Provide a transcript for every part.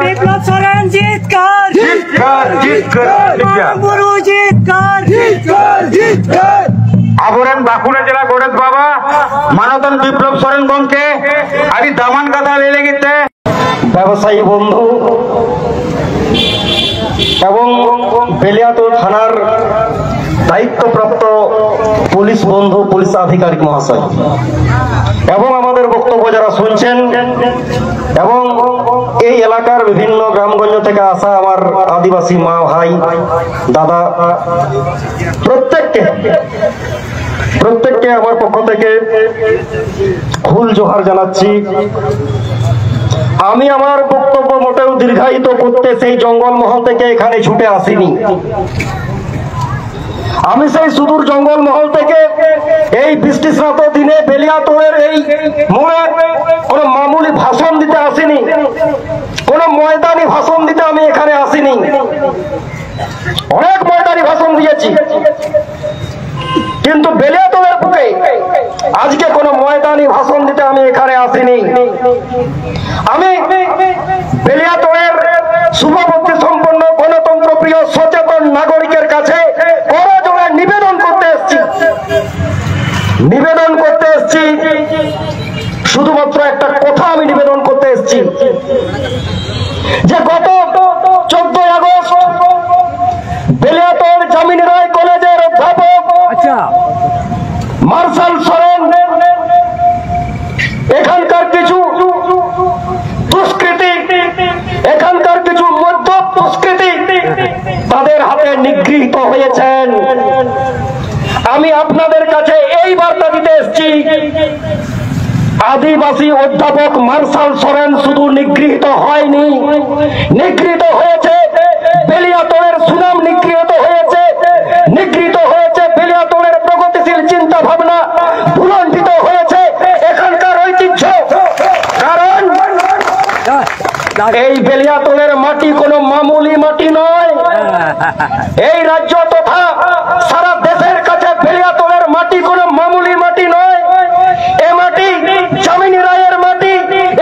বিপ্লব সরেন জিতকার, গুরু জিতকার। আবরেন বাঁকুড়া জেলা গণেশ বাবা মানতন বিপ্লব সরেন গমকে আজ দামান কাদা লেগে গেছে ব্যবসায়ী বন্ধু এবং বেলিয়াতুর থানার দায়িত্বপ্রাপ্ত পুলিশ বন্ধু, পুলিশ আধিকারিক মহাশয় এবং আমাদের বক্তব্য যারা শুনছেন এবং এই এলাকার বিভিন্ন গ্রামগঞ্জ থেকে আসা আমার আদিবাসী মা ভাই দাদা প্রত্যেককে আমার পক্ষ থেকে ফুল জোহার জানাচ্ছি। আমি আমার বক্তব্য মোটেও দীর্ঘায়িত করতে সেই জঙ্গলমহল থেকে এখানে ছুটে আসিনি। আমি সেই সুদূর জঙ্গলমহল থেকে এই বৃষ্টিস্নাত দিনে বেলিয়াতোড়ের এই মোড়ে কোন মামুলি ভাষণ দিতে আসিনি, কোন ময়দানি ভাষণ দিতে আমি এখানে আসিনি। অনেক ময়দানি ভাষণ দিয়েছি, কিন্তু বেলিয়াতোড়ের বুকে আজকে কোন ময়দানি ভাষণ দিতে আমি এখানে আসিনি। আমি বেলিয়াতোড়ের শুভবুদ্ধি সম্পন্ন গণতন্ত্র প্রিয় সচেতন নাগরিকের কাছে করজোড়ে নিবেদন করতে এসেছি। শুধুমাত্র একটা কথা আমি নিবেদন করতে এসেছি যে গত 14 আগস্ট বেলিয়াতোড় জামিনী রায় কলেজের অধ্যাপক মার্শাল সরেন এখানকার কিছু দুষ্কৃতী, এখানকার কিছু মধ্য দুষ্কৃতী তাদের হাতে নিগৃহীত হয়েছেন। আমি আপনাদের কাছে এই বার্তা দিতে এসেছি, আদিবাসী অধ্যাপক মার্শাল সরেন শুধু নিগৃহীত হয়নি, নিগৃহীত হয়েছে বেলিয়াতোড়ের সুনাম, নিগৃহীত হয়েছে বেলিয়াতোড়ের প্রগতিশীল চিন্তা ভাবনা, ভুলণ্ঠিত হয়েছে এখানকার ঐতিহ্য। কারণ এই বেলিয়াতোড়ের মাটি কোনো মামুলি মাটি নয়। এই রাজ্য তথা সারা দেশের কাছে বেলিয়াতোড়ের মাটি কোনো মামুলি মাটি নয়। এ মাটি জামিনী রায়ের মাটি,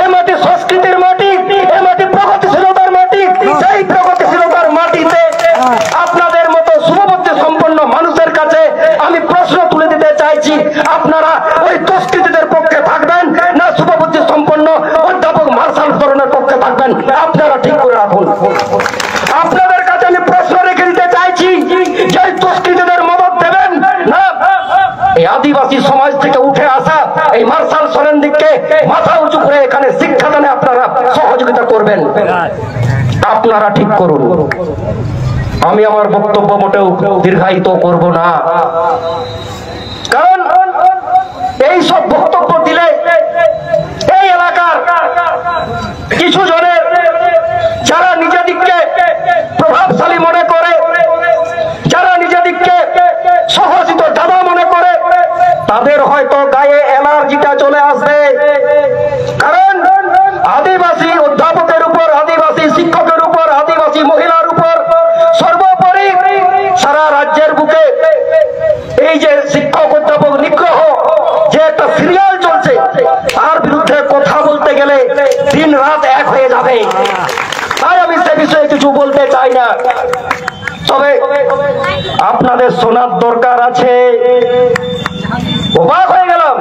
এ মাটি সংস্কৃতির মাটি, এ মাটি প্রগতিশীলতার মাটি। সেই প্রগতিশীলতার মাটিতে আপনাদের মতো শুভবুদ্ধি সম্পন্ন মানুষের কাছে আমি প্রশ্ন তুলে দিতে চাইছি, আপনারা ওই দুষ্কৃতীদের পক্ষে থাকবেন না শুভবুদ্ধি সম্পন্ন অধ্যাপক মার্শাল সরেনের পক্ষে থাকবেন? আপনারা ঠিক করে রাখুন। আপনাদের কাছে আমি প্রশ্ন রেখে দিতে চাইছি যে দুষ্কৃতীদের মদত দেবেন না এই আদিবাসী সমাজ থেকে উঠে আসা এই মার্শাল সরেন দিককে মাথা উঁচু করে এখানে শিক্ষাদানে আপনারা সহযোগিতা করবেন? আপনারা ঠিক করুন। আমি আমার বক্তব্য মোটেও দীর্ঘায়িত করব না, কারণ এই সব বক্তব্য দিলে এই এলাকার কিছু জনের যারা নিজেদিককে প্রভাবশালী মনে করে, যারা নিজেদিককে সাহসিত দাদা মনে করে, তাদের হয়তো গায়ে অ্যালার্জিটা চলে আসবে। কারণ আদিবাসী অধ্যাপকের উপর, আদিবাসী শিক্ষকের উপর, আদিবাসী মহিলার উপর, সর্বোপরি সারা রাজ্যের বুকে এই যে শিক্ষক অধ্যাপক নিগ্রহ যে একটা সিরিয়াল চলছে, তার বিরুদ্ধে কথা বলতে গেলে দিন রাত এক হয়ে যাবে। তাই আমি সে বিষয়ে কিছু বলতে চাই না। তবে আপনাদের শোনার দরকার আছে। অবাক হয়ে গেলাম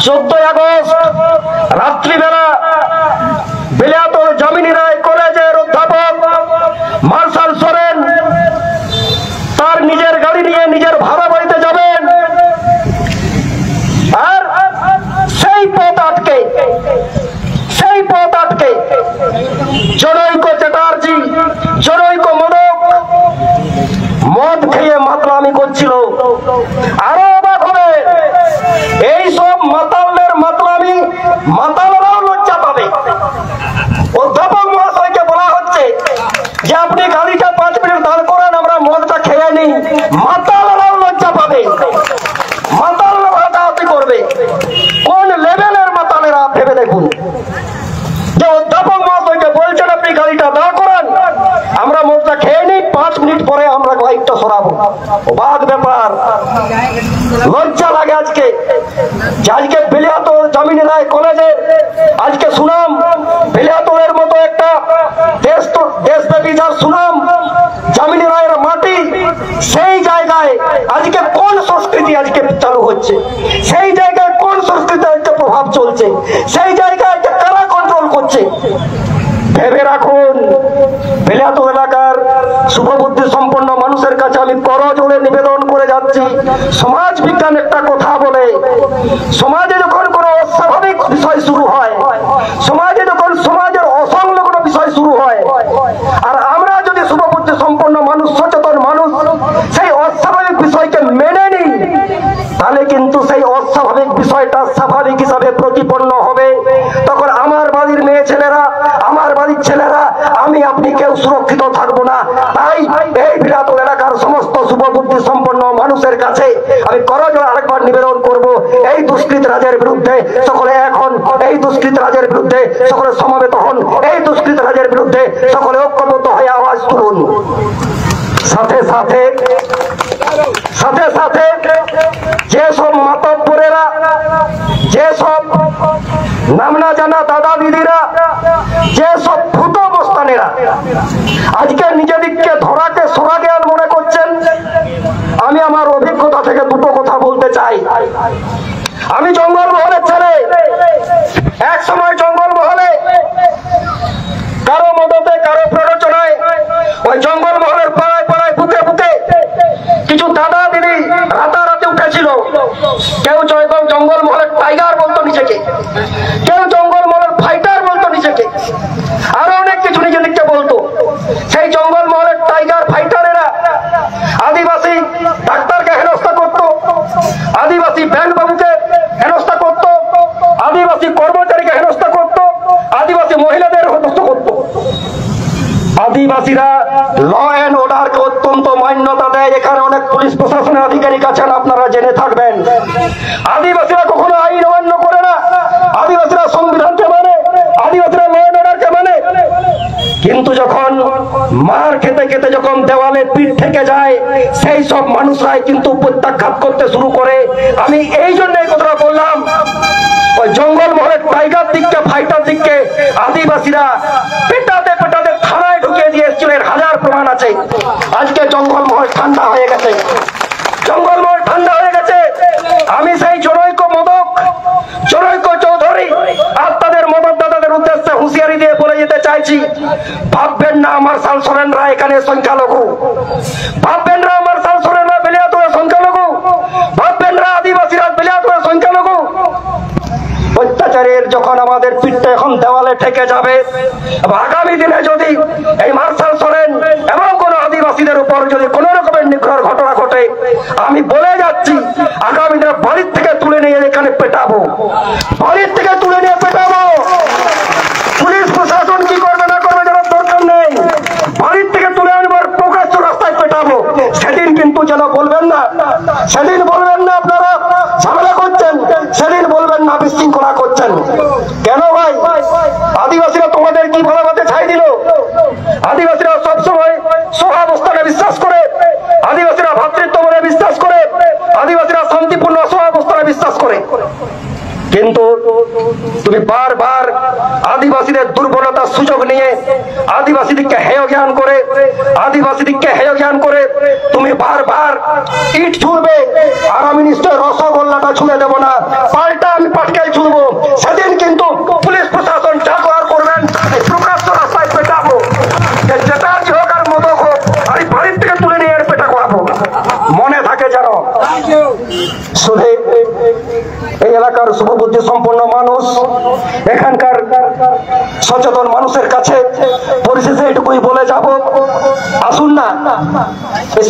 14 আগস্ট রাত্রিবেলা বেলিয়াতোড় জামিনী রায় কলেজের অধ্যাপক মার্শাল সরেন তার নিজের গাড়ি নিয়ে নিজের ভাড়া বাড়িতে যাবেন, আর সেই পথ আটকে জনৈক চ্যাটার্জি, জনৈক মদ খেয়ে মাতলামি করছিল। আরো অবাক হবে, এই সব মাতালদের মাতলামি মাতালরাও লজ্জা পাবে। অধ্যাপক মহাশয়কে বলা হচ্ছে যে আপনি গাড়িটা 5 মিনিট দাঁড় করান, আমরা মদটা খেয়ে নিই। মাতালরাও লজ্জা পাবে, মাতালরা হাতাহাতি করবে। কোন লেভেলের মাতালেরা ভেবে দেখুন যে অধ্যাপক মহাশয়কে বলছেন আপনি গাড়িটা দাঁড় করান, আমরা মদটা খেয়ে নিই, 5 মিনিট পরে আমরা বাইকটা সরাবো। অবাক ব্যাপার, লজ্জা লাগে আজকে বেলিয়াতোড় রায় কলেজে আজকে সুনাম, বেলিয়াতলের মতো একটা দেশব্যাপী যার সুনাম, যামিনী রায়ের মাটি, সেই জায়গায় আজকে কোন সংস্কৃতি আজকে চালু হচ্ছে, সেই জায়গায় কোন সংস্কৃতি আজকে প্রভাব চলছে, সেই জায়গায় আজকে কারা কন্ট্রোল করছে? ভেবে রাখুন। বেলিয়াতল এলাকার শুভবুদ্ধি সম্পন্ন মানুষের কাছে আমি করজোড়ে নিবেদন করে যাচ্ছি, সমাজ বিজ্ঞান একটা কথা বলে, সমাজে যখন কোনো অস্বাভাবিক বিষয় শুরু হয়, সমাজে যখন সমাজের অসংলগ্ন বিষয় শুরু হয়, আর আমরা যদি শুভবুদ্ধি সম্পন্ন মানুষ, সচেতন মানুষ সেই অস্বাভাবিক বিষয়কে মেনে নিই, তাহলে কিন্তু সেই অস্বাভাবিক বিষয়টা স্বাভাবিক হিসাবে প্রতিপন্ন হবে। তখন আমার বাড়ির মেয়ে ছেলেরা, আমার বাড়ির ছেলেরা, আমি আপনি কেউ সুরক্ষিত থাকবো না। তাই এই বেলিয়াতল এলাকার সমস্ত শুভবুদ্ধি সম্পন্ন মানুষের কাছে আমি করজোড়ে আরেকবার নিবেদন করব, এই দুষ্কৃত রাজের বিরুদ্ধে সকলে এখন, এই দুষ্কৃত রাজের বিরুদ্ধে সকলে সমবেত হন, এই দুষ্কৃত রাজের বিরুদ্ধে সকলে ঐক্যবদ্ধ হয়ে আওয়াজ তুলুন। সাথে সাথে সাথে সাথে যেসব মাতব্বরেরা, যেসব নাম না জানা দাদা দিদিরা, যেসব ভূত বস্তানেরা আজকে নিজেদিককে ধরাকে সোনা জ্ঞান মনে করছেন, আমি আমার অভিজ্ঞতা থেকে দুটো কথা বলতে চাই। আমি জঙ্গলমহলের ছেলে, এক সময় জঙ্গলমহলে কারো মদতে, কারো প্ররোচনায় ওই জঙ্গলমহলের পাড়ায় পাড়ায় বুকে বুকে কিছু দাদা দিদি রাতারাতি উঠেছিল। কেউ জঙ্গলমহলের টাইগার বলতো নিজেকে, কেউ জঙ্গলমহলের ফাইটার বলতো নিজেকে, আরো অনেক কিছু নিজেদিকে বলতো। সেই জঙ্গলমহলের টাইগার ফাইটারেরা আদিবাসী ডাক্তারকে হেনস্থা করত, আদিবাসী ব্যাংক বাবুকে হেনস্থা করত, আদিবাসী কর্মচারীকে হেনস্থা করত, আদিবাসী মহিলাদের হেনস্থা করত। আদিবাসীরা ল অ্যান্ড অর্ডারকে অত্যন্ত মান্যতা দেয়। এখানে অনেক পুলিশ প্রশাসনের আধিকারিক আছেন, আপনারা জেনে থাকবেন। আদিবাসীরা কখনো আইন অমান্য করে না, আদিবাসীরা সংবিধানকে মানে, আদিবাসীরা ল অ্যান্ড অর্ডারকে মানে। কিন্তু যখন মার খেতে খেতে যখন দেওয়ালে পিঠ থেকে যায়, সেই সব মানুষরাই কিন্তু প্রত্যাঘাত করতে শুরু করে। আমি এই জন্য এই কথাটা বললাম, ওই জঙ্গলমহলের টাইগার দিককে, ফাইটার দিককে আদিবাসীরা পেটাতে পেটাতে থানায় ঢুকিয়ে দিয়ে এসেছিল, এর হাজার প্রমাণ আছে। আজকে জঙ্গলমহল ঠান্ডা হয়ে গেছে, জঙ্গলমহল ঠান্ডা হয়ে গেছে। আমি সেই জনৈক মদক, জনৈক চৌধুরী আর তাদের মদতদাতাদের উদ্দেশ্যে হুঁশিয়ারি দিয়ে বলে যেতে চাইছি, ভাববেন না মার্শাল সোরেনরা এখানে সংখ্যালঘু, ভাববেন না মার্শাল সোরেনরা বেলিয়াতলের সংখ্যালঘু, ভাববেন না আদিবাসীরা বেলিয়াতলের সংখ্যালঘু। অত্যাচারের যখন আমাদের পিঠটা এখন দেওয়ালে ঠেকে যাবে, আগামী দিনে যদি এই মার্শাল সোরেন এবং কোন আদিবাসীদের উপর যদি কোন রকমের নিগ্রহের ঘটনা ঘটে, আমি বলে যাচ্ছি আগামী দিনে বাড়ির থেকে তুলে নিয়ে এখানে পেটাবো, বাড়ির থেকে তুলে নিয়ে পেটাবো। পুলিশ প্রশাসন কি করবে না করবে জানার দরকার নেই, বাড়ির থেকে তুলে আনবার প্রকাশ্য রাস্তায় পেটাবো। সেদিন কিন্তু যেন বলবেন না, সেদিন বলবেন না আপনারা ঝামেলা করছেন, সেদিন বলবেন না বিশৃঙ্খলা করছেন। কেন ভাই? আদিবাসীরা তোমাদের কি ভালোবাসে ছাই দিল? আদিবাসীরা সবসময় সহাবস্থানে বিশ্বাস করে, আদিবাসীরা ভাতৃত্ববোধে বিশ্বাস করে, আদিবাসীরা শান্তিপূর্ণ সহাবস্থানে বিশ্বাস করে। কিন্তু তুমি বারবার আদিবাসীদের দুর্বলতার সুযোগ নিয়ে আদিবাসীদেরকে হেয় জ্ঞান করে, আদিবাসীদেরকে হেয় জ্ঞান করে তুমি বারবার ইট ছুঁড়বে, আর আমি নিশ্চয় রসগোল্লাটা ছুঁড়ে দেবো না, পাল্টা আমি পাটকাই ছুঁড়বো। সেদিন কিন্তু পুলিশ প্রশাসন যা করার করবেন, প্রকাশ্য রাস্তায় পেটাবো, যেটা হোক আর মদক হোক, আর বাড়ির থেকে তুলে নিয়ে পেটা করাবো। মনে থাকে যেন। শুধু এই এলাকার শুভবুদ্ধি সম্পন্ন মানুষ, এখানকার সচেতন মানুষের কাছে পরিশেষে এটুকুই বলে যাব, আসুন না, এই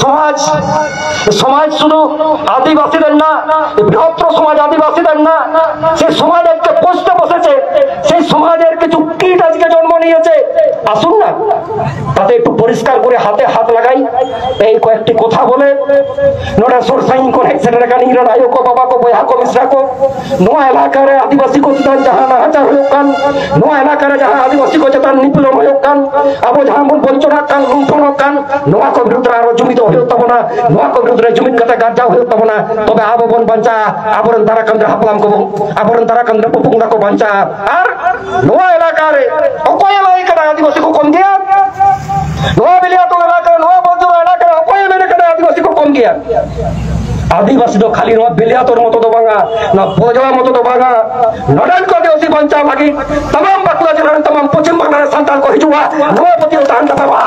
সমাজ শুধু আদিবাসীদের না, বৃহত্তর সমাজ আদিবাসীদের না, সেই সমাজ আজকে পোস্টে বসেছে, সেই সমাজের কিছু কীট আজকে জন্ম নিয়েছে। আসুন না, তাতে একটু পরিষ্কার করে হাতে হাত লাগাই এই কয়েকটি কথা বলে নোটা সোরসাইন করে সেটা কানি রায়ো কো বাবা কো বয়া কো মিশ্রা কো নোয়া এলাকার আদিবাসী কো চিতান জাহান হাজার হয়ে কান নোয়া এলাকার যাহা আদিবাসী কো চিতান নিপুলন হয়ে কান আবো যাহা মন বঞ্চনা কান লুণ্ঠন কান নোয়া কো বিরুদ্ধে আরো জমিত হয়ে তবনা নোয়া কো বিরুদ্ধে জমিত কথা গার্জা হয়ে তবনা তবে আবো বন বাঞ্চা আবরণ তারাকান্দ্র হাপলাম কো আবরণ তারাকান্দ্র পুপুংনা কো বাঞ্চা আর নোয়া এলাকার অকয় এলাকার আদিবাসী কো কম দিয়া নোয়া বেলিয়াতল এলাকার নোয়া বঞ্চনা এলাকার অকয় এলাকার আদিবাসী কো কম দিয়া आदिवासी तो खाली नवा बेलियातोर मतो तो बांगा ना बोजवा मतो तो बांगा नडन को देसी बंचा बाकी तमाम बाकुला जिला तमाम पश्चिम बांग्ला संतान को हिजुआ नवापति तान तबा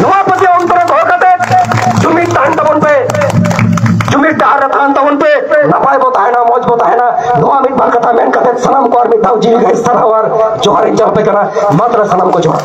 नवापति अंतर धोकते जुमी तान तबन पे जुमी डार तान तबन पे नपाय बोता है ना मौज बोता है ना नवा मिट बार कथा मेन कथे सलाम को और मिट दाव जी गए सरावर जोहार इंजर पे करा मात्र सलाम को जोहार